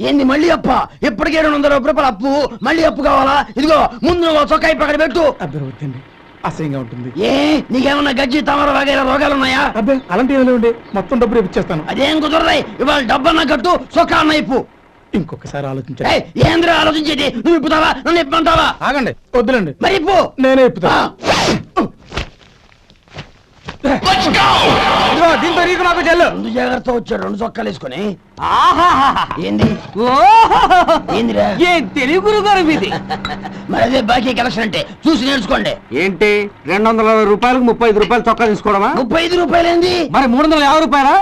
ఏంది మళ్ళీ అప్ప? ఇప్పటికే 200 రూపాయలు అప్పు, మళ్ళీ అప్పు కావాలా? ఇదిగో ముందు చొక్కాయి పక్కన పెట్టు. అబ్బాయి వద్దండి, అసహ్యంగా ఉంటుంది. ఏ నీకేమన్నా గజ్జి తమర వగైరా రోగాలు ఉన్నాయా? అబ్బాయి అలాంటి ఏమైనా ఉండే, మొత్తం డబ్బులు ఇప్పించేస్తాను. అదేం కుదరదాయి. ఇవాళ డబ్బన్నా కట్టు, చొక్కా అన్న ఇప్పు. ఇంకొకసారి ఆలోచించండి. ఏంద్రా ఆలోచించేది? నువ్వు ఇప్పుతావా, నన్ను ఇప్పమంటావా? ఆగండి, వద్దులండి, మరి ఇప్పు. నేనే ఇప్పుతా. దీంతో నీకు నాకు చెల్లు. ముందు జాగ్రత్త వచ్చాడు, 2 చొక్కాలు వేసుకొని. ఏంది ఏందిరా? ఏ తెలుగు గారు మీది? మరి అదే బాకీ కలెక్షన్ అంటే చూసి నేర్చుకోండి. ఏంటి 220 రూపాయలకు 35 రూపాయలు చొక్కా తీసుకోవడమా? 35 రూపాయలు ఏంది? మరి 350 రూపాయలా?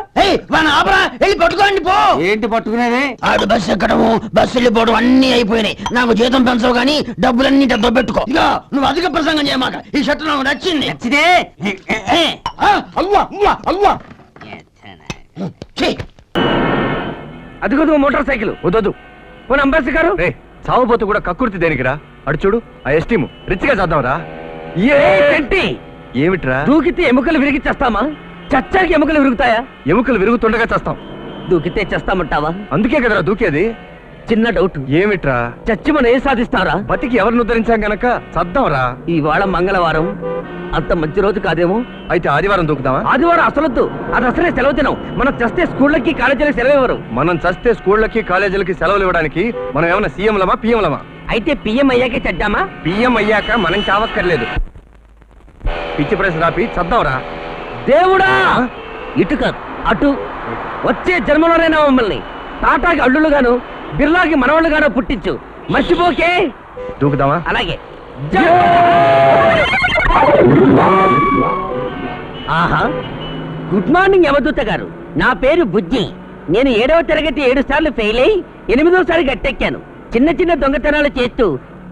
ఆపరా, వెళ్ళి పట్టుకోండి పో. ఏంటి పట్టుకునేది? ఆడు బస్సు ఎక్కడము, బస్సు వెళ్ళిపోవడం అన్ని అయిపోయినాయి. నాకు జీతం పెంచవు గానీ డబ్బులన్నీ డబ్బు పెట్టుకో. ఇక నువ్వు అధిక ప్రసంగం చేయమాక. ఈ షర్ట్ నాకు నచ్చింది. నచ్చితే అల్వా అల్వా అల్వా. అదిగో మోటార్ సైకిల్ వద్దు. పోనీ అంబాసి గారు చావబోతు కూడా కక్కుర్తి దేనికిరా? అడు చూడు, ఆ ఎస్టీము రిచ్గా చేద్దాంరా. ఏమిట్రా? దూకితే ఎముకలు విరిగి చేస్తామా? చచ్చాకి ఎముకలు విరుగుతాయా? ఎముకలు విరుగుతుండగా చేస్తాం. దూకితే చేస్తామంటావా? అందుకే కదరా దూకేది. చిన్న డౌట్, ఏమిట్రా? చచ్చి మనం ఏం సాధిస్తారా? బతికి ఎవరిని ఉద్ధరించాం గనక చద్దాంరా. ఇవాళ మంగళవారం, అంత మంచి రోజు కాదేమో. అయితే ఆదివారం దూకుదామా? ఆదివారం అసలొద్దు, అది అసలే సెలవు దినం. మనం చస్తే స్కూళ్ళకి కాలేజీలకి సెలవు ఇవ్వరు. మనం చస్తే స్కూళ్ళకి కాలేజీలకి సెలవులు ఇవ్వడానికి మనం ఏమైనా సీఎంలమా పిఎంలమా? అయితే పిఎం అయ్యాకే చద్దామా? పిఎం అయ్యాక మనం చావక్కర్లేదు. పిచ్చి ప్రశ్న రాపి చద్దాంరా. దేవుడా, ఇటు కాదు అటు. వచ్చే జన్మలోనైనా మమ్మల్ని టాటాకి అల్లులుగాను, బిర్లాకి మనవాళ్ళుగాను పుట్టించు. మర్చిపోకే. దూకుదామా? అలాగే. ఆహా, గుడ్ మార్నింగ్ యమదూత గారు. నా పేరు బుజ్జి. నేను 7వ తరగతి 7 సార్లు ఫెయిల్ అయి 8వసారి గట్టెక్కాను. చిన్న చిన్న దొంగతనాలు చేస్తూ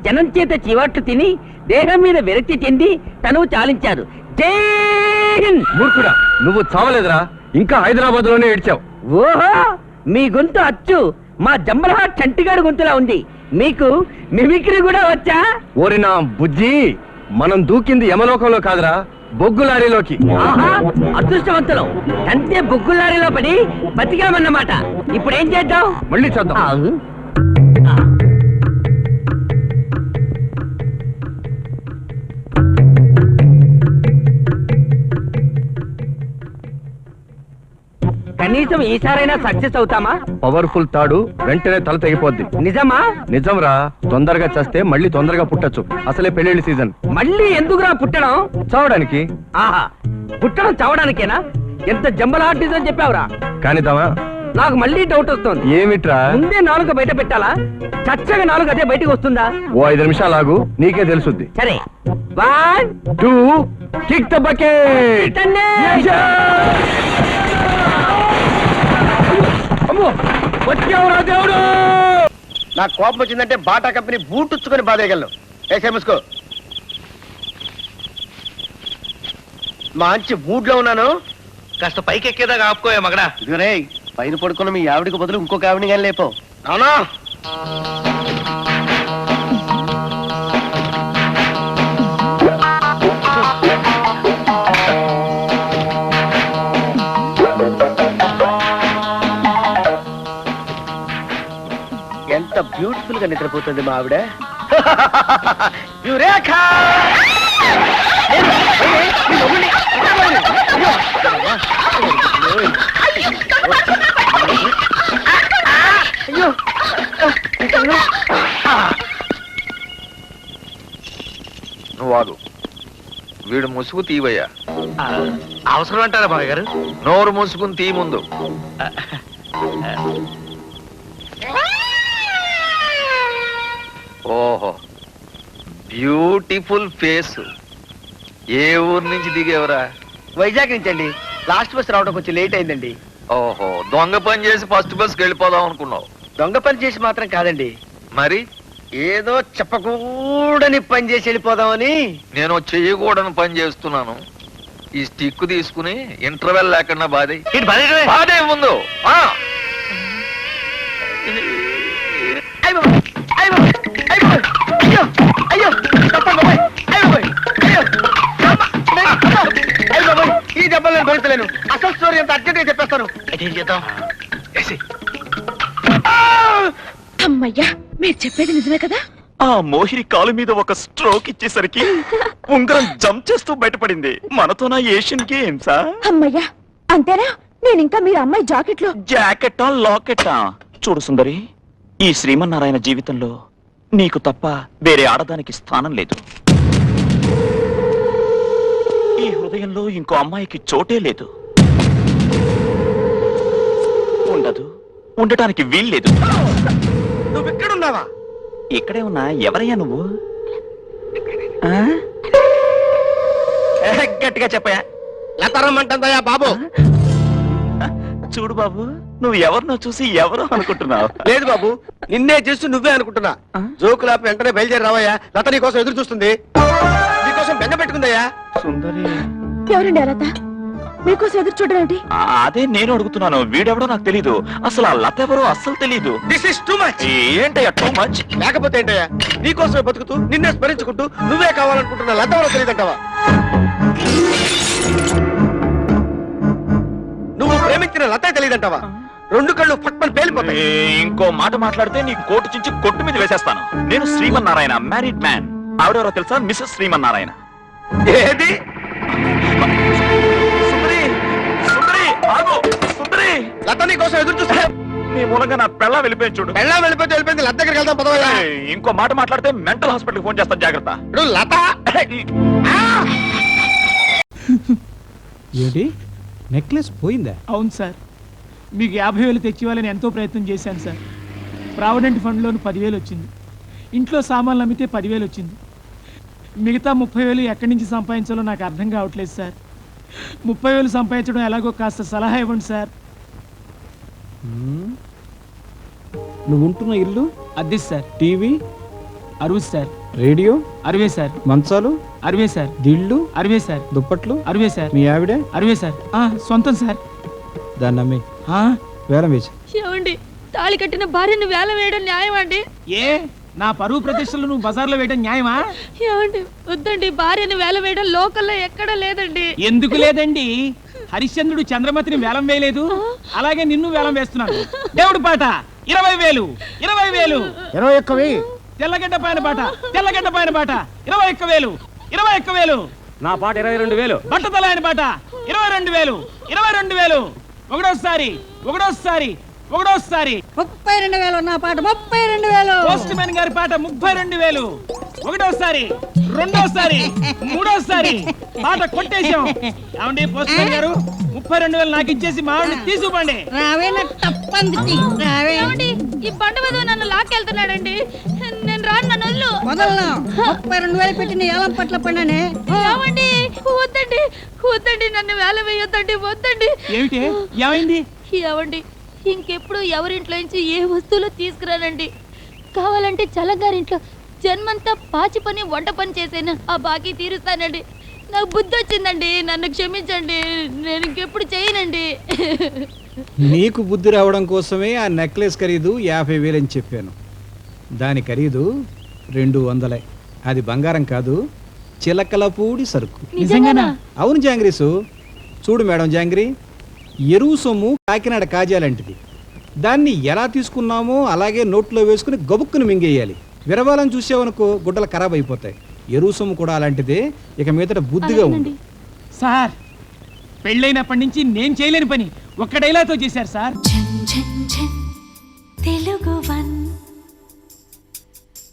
జనం చేత చివాట్లు తిని దేహం మీద విరక్తి చెంది తనువు చాలించారు. జై హింద్. మూర్ఖుడా, నువ్వు చావలేదురా, ఇంకా హైదరాబాద్ లోనే ఏడ్చావు. ఓహో, మీ గొంతు అచ్చు మా జంబలహాట్ చంటిగాడు గొంతులా ఉంది. మీకు మిమిక్రీ కూడా వచ్చా? ఓరినా బుజ్జి, మనం దూకింది యమలోకంలో కాదురా, బొగ్గు లారీలోకి. ఆహా, అదృష్టవంతులం. అంతే బొగ్గు లారీలో పడి బతికామన్నమాట. ఇప్పుడు ఏం చేద్దాం? మళ్ళీ చూద్దాం. కనీసం ఈసారైనా సక్సెస్ అవుతామా? పవర్ఫుల్ తాడు వెంటనే తల తెగిపోద్ది. నిజమా? నిజంరా, తొందరగా చేస్తే మళ్ళీ తొందరగా పుట్టచ్చు. అసలే పెళ్లిళ్ళ సీజన్. మళ్ళీ ఎందుకురా పుట్టడం? చావడానికి. ఆహా, పుట్టడం చావడానికేనా? ఎంత జంబలహాట్ డిజైన్ చెప్పావురా. కానిద్దామా? నాకు మళ్ళీ డౌట్ వస్తుంది. ఏమిట్రా? ముందే 4 బయట పెట్టాలా? చచ్చగా 4 అదే బయటకు వస్తుందా? ఓ 5 నిమిషాలు ఆగు, నీకే తెలుసుద్ది. సరే, 1 2 కిక్ ద బకెట్. వచ్చావురా దేవుడు. నాకు కోపం వచ్చిందంటే బాటా కంపెనీ బూటుచ్చుకొని బాధేయగలను. ఏసే ముసుకో. మంచి మూడ్ లో ఉన్నాను. కాస్త పైకి ఎక్కేదాకా ఆపుకోయా మగడా. ఇదిగోనే, పైన పడుకున్న మీ ఆవిడికి బదులు ఇంకొక ఆవిడని కానీ లేపో. అవునా? ఎంత బ్యూటిఫుల్ గా నిద్రపోతుంది మా ఆవిడ. యురేఖా! నువ్వు వాడు, వీడు ముసుగు తీవయ్యా. అవసరం అంటారా బాబాయ్ గారు? నోరు ముసుగుని తీ ముందు. ఓహో, బ్యూటిఫుల్ ఫేస్. ఏ ఊరు నుంచి దిగేవరా? వైజాగ్ నుంచి అండి. లాస్ట్ బస్ రావడం కొంచెం లేట్ అయిందండి. ఓహో, దొంగ పని చేసి ఫస్ట్ బస్కి వెళ్ళిపోదాం అనుకున్నావు. దొంగ పని చేసి మాత్రం కాదండి, మరి ఏదో చెప్పకూడని పని చేసి వెళ్ళిపోదామని. నేను చెయ్యకూడని పని చేస్తున్నాను. ఈ స్టిక్ తీసుకుని ఇంటర్వెల్ లేకుండా బాధే ముందు. ఈ దెబ్బలు నేను భరించలేను. అసలు స్టోరీ అంత అర్జెంట్ గా చెప్పేస్తాను. ఏం చేద్దాం? అమ్మయ్యా, మీరు చెప్పేది నిజమే కదా? ఆ మోహిని కాలు మీద ఒక స్ట్రోక్ ఇచ్చేసరికి ఉంగరం జంప్ చేస్తూ బయటపడింది. మనతోనా ఏషియన్ గేమ్సా? అమ్మయ్యా, అంతేనా? నేను ఇంకా మీరు అమ్మాయి జాకెట్లో జాకెట్టా లాకెట్టా? చూడు సుందరి, ఈ శ్రీమన్నారాయణ జీవితంలో నీకు తప్ప వేరే ఆడదానికి స్థానం లేదు. ఈ హృదయంలో ఇంకో అమ్మాయికి చోటే లేదు, ఉండదు, ఉండటానికి వీల్లేదు. నువ్వెక్కడున్నావా? ఇక్కడే ఉన్నా. ఎవరయ్యా నువ్వు? ఆ? గట్టిగా చెప్పయా. లతరమ్మంటుందయ్యా బాబు. చూడు బాబు, నువ్వు ఎవరినో చూసి ఎవరో అనుకుంటున్నావు. లేదు బాబు, నిన్నే చేస్తూ నువ్వే అనుకుంటున్నా. జోకులాపి వెంటనే బయలుదేరి రావయ్యా. లత నీ కోసం ఎదురు చూస్తుంది, నీకోసం బెంగ పెట్టుకుందయ్యా. సుందరి, ఎవరండి లత? మీకోసం ఎదురు చూడడం ఏంటి? అదే నేను అడుగుతున్నాను. వీడెవడో నాకు తెలీదు. అసలు ఆ లత ఎవరో అస్సలు తెలీదు. This is too much. ఏంటయ్యా టూ మచ్? లేకపోతే ఏంటయ్యా, నీకోసమే బతుకుతూ నిన్నే స్మరించుకుంటూ నువ్వే కావాలనుకుంటున్నా లత ఎవరో తెలియదంటావా? నువ్వు ప్రేమించిన లతే తెలియదంటావా? రెండు కళ్ళు ఫట్మని పేలిపోతాయి. ఇంకో మాట మాట్లాడితే నీకు కోటు చించి కొట్టు మీద వేసేస్తాను. నేను శ్రీమన్నారాయణ, మ్యారీడ్ మ్యాన్. ఆవిడెవరో తెలుసా? మిస్సెస్ శ్రీమన్నారాయణ. ఏది? సుందరి, సుందరి, ఆగు! సుందరి, లత నీ కోసం ఎదురు చూస్తా. నీ మూలంగా నా పెళ్ళ వెళ్ళిపోయి చూడు. పెళ్ళా వెళ్ళిపోయింది. లత దగ్గరికి వెళ్దాం పదవయ్యా. ఇంకో మాట మాట్లాడితే మెంటల్ హాస్పిటల్ ఫోన్ చేస్తాను, జాగ్రత్త. ఇప్పుడు లత ఏంటి, నెక్లెస్ పోయిందా? అవును సార్, మీకు 50,000 తెచ్చివ్వాలని ఎంతో ప్రయత్నం చేశాను సార్. ప్రావిడెంట్ ఫండ్లోని 10,000 వచ్చింది, ఇంట్లో సామాన్లు అమ్మితే 10,000 వచ్చింది. మిగతా 30,000 ఎక్కడి నుంచి సంపాదించాలో నాకు అర్థం కావట్లేదు సార్. 30,000 సంపాదించడం ఎలాగో కాస్త సలహా ఇవ్వండి సార్. నువ్వు ఉంటున్న ఇల్లు అద్దె sir. TV 60 sir. Radio 60 sir. మంచాలు 60 సార్. దిళ్ళు 60 సార్. దుప్పట్లు 60 సార్. మీ ఆవిడ 60 సార్. సొంతం సార్. దాన్ని అమ్మి వేలం వేసి. ఏమండి, తాళి కట్టిన భార్యను వేల వేయడం న్యాయం అండి? ఏ, నా పరువు ప్రతిష్టలు నువ్వు బజార్లో వేయడం న్యాయమా? ఏమండి, వద్దండి, భార్యను వేల వేయడం లోకల్లో ఎక్కడా లేదండి. ఎందుకు లేదండి? హరిశ్చంద్రుడు చంద్రమతిని వేలం వేయలేదు, అలాగే నిన్ను వేలం వేస్తున్నాను. దేవుడి పాట 20,000. 20,000. 21,000. తెల్లగడ్డ పైన పాట, తెల్లగడ్డ పైన పాట 21,000. 21,000. నా పాట 22,000. బట్టతల ఆయన పాట 22,000. 22,000. ఒకటోసారి 32,000 నా పాట 32,000. పోస్ట్ మ్యాన్ గారి పాట 32,000. ఒకటోసారి, రెండోసారి, మూడోసారి పాట కొట్టేశాం. ఏమండి పోస్ట్ మ్యాన్ గారు, 32,000 నాకు ఇచ్చేసి మా ఆవిడని తీసుకుపండి. రావే నా తప్పంది రావే. ఏమండి, ఈ బండ మీద నన్ను లాక్కెళ్తున్నాడండి. నేను రాను, నన్ను వదిలు. వదలను. 32,000 పెట్టిన ఏలం పట్ల పడినానే. ఏమండి, వద్దండి, వద్దండి, నన్ను వేల వేయొద్దండి, వద్దండి. ఏమిటి, ఏమైంది? ఏమండి, ఇంకెప్పుడు ఎవరింట్లో నుంచి ఏ వస్తువులు తీసుకురానండి. కావాలంటే చల్లగారింట్లో జన్మంతా పాచి పని వంట పని చేసేనా ఆ బాకీ తీరుస్తానండి. నాకు బుద్ధి వచ్చిందండి, నన్ను క్షమించండి, నేను ఇంకెప్పుడు చేయనండి. నీకు బుద్ధి రావడం కోసమే ఆ నెక్లెస్ ఖరీదు 50,000 అని చెప్పాను. దాని ఖరీదు 200. అది బంగారం కాదు, చిలకలపూడి సరుకు. నిజంగానా? అవును జాంగ్రీసు. చూడు మేడం జాంగ్రీ, ఎరువు సొమ్ము కాకినాడ కాజాలంటిది. దాన్ని ఎలా తీసుకున్నామో అలాగే నోట్లో వేసుకుని గబుక్కుని మింగేయాలి. విరవాలని చూసావనుకో గుడ్డలు ఖరాబ్ అయిపోతాయి. ఎరువు సొమ్ము కూడా అలాంటిదే. ఇక మీదట బుద్ధిగా ఉంది. సార్, పెళ్ళైనప్పటి నుంచి నేను చేయలేని పని ఒక్క డైలాగ్తో చేశారు సార్. తెలుగు